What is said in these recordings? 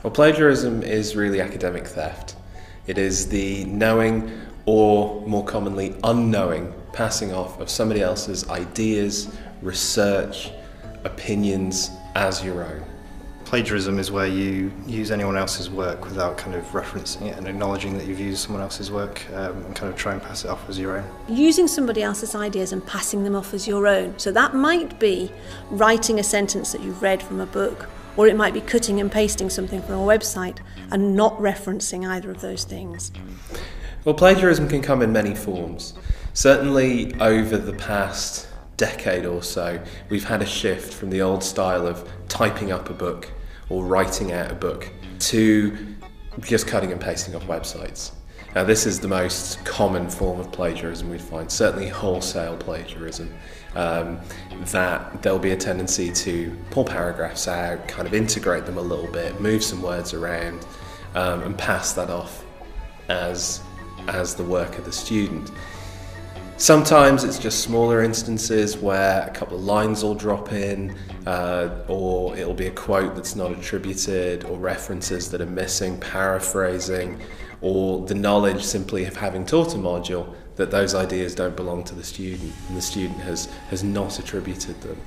Well, plagiarism is really academic theft. It is the knowing, or more commonly unknowing, passing off of somebody else's ideas, research, opinions as your own. Plagiarism is where you use anyone else's work without kind of referencing it and acknowledging that you've used someone else's work, and kind of try and pass it off as your own. Using somebody else's ideas and passing them off as your own. So that might be writing a sentence that you've read from a book, or it might be cutting and pasting something from a website and not referencing either of those things. Well, plagiarism can come in many forms. Certainly over the past decade or so, we've had a shift from the old style of typing up a book or writing out a book to just cutting and pasting off websites. Now, this is the most common form of plagiarism we find, certainly wholesale plagiarism, that there'll be a tendency to pull paragraphs out, kind of integrate them a little bit, move some words around, and pass that off as the work of the student. Sometimes it's just smaller instances where a couple of lines will drop in, or it'll be a quote that's not attributed, or references that are missing, paraphrasing, or the knowledge simply of having taught a module that those ideas don't belong to the student and the student has not attributed them.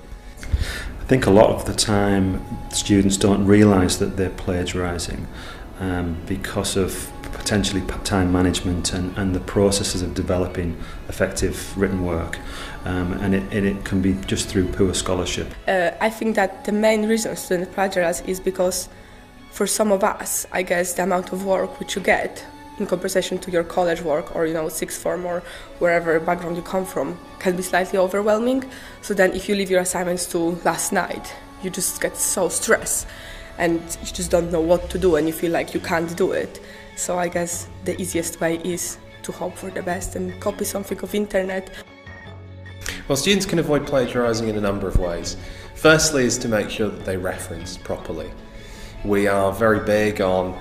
I think a lot of the time students don't realise that they're plagiarising because of potentially time management and the processes of developing effective written work, and it can be just through poor scholarship. I think that the main reason students plagiarize is because for some of us, I guess the amount of work which you get in comparison to your college work or sixth form or wherever background you come from can be slightly overwhelming. So then if you leave your assignments to last night, you just get so stressed and you just don't know what to do and you feel like you can't do it. So I guess the easiest way is to hope for the best and copy something off internet. Well, students can avoid plagiarising in a number of ways. Firstly is to make sure that they reference properly. We are very big on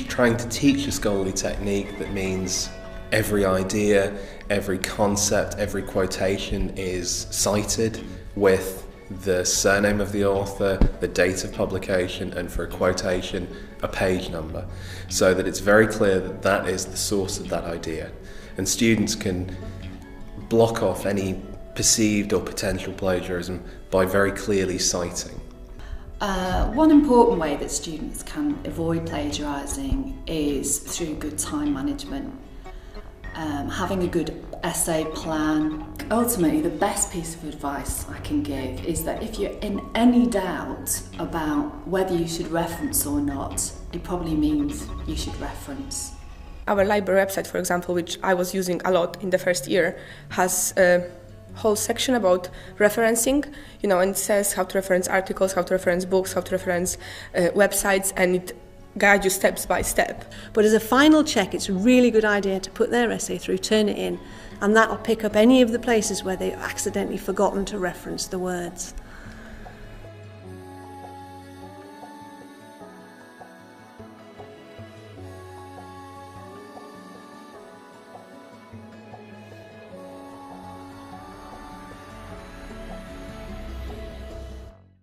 trying to teach a scholarly technique that means every idea, every concept, every quotation is cited with the surname of the author, the date of publication, and for a quotation, a page number, so that it's very clear that that is the source of that idea. And students can block off any perceived or potential plagiarism by very clearly citing. One important way that students can avoid plagiarising is through good time management. Having a good essay plan. Ultimately, the best piece of advice I can give is that if you're in any doubt about whether you should reference or not, it probably means you should reference. Our library website, for example, which I was using a lot in the first year, has a whole section about referencing, and it says how to reference articles, how to reference books, how to reference websites, and it guide you steps by step. But as a final check, it's a really good idea to put their essay through, turn it in, and that'll pick up any of the places where they've accidentally forgotten to reference the words.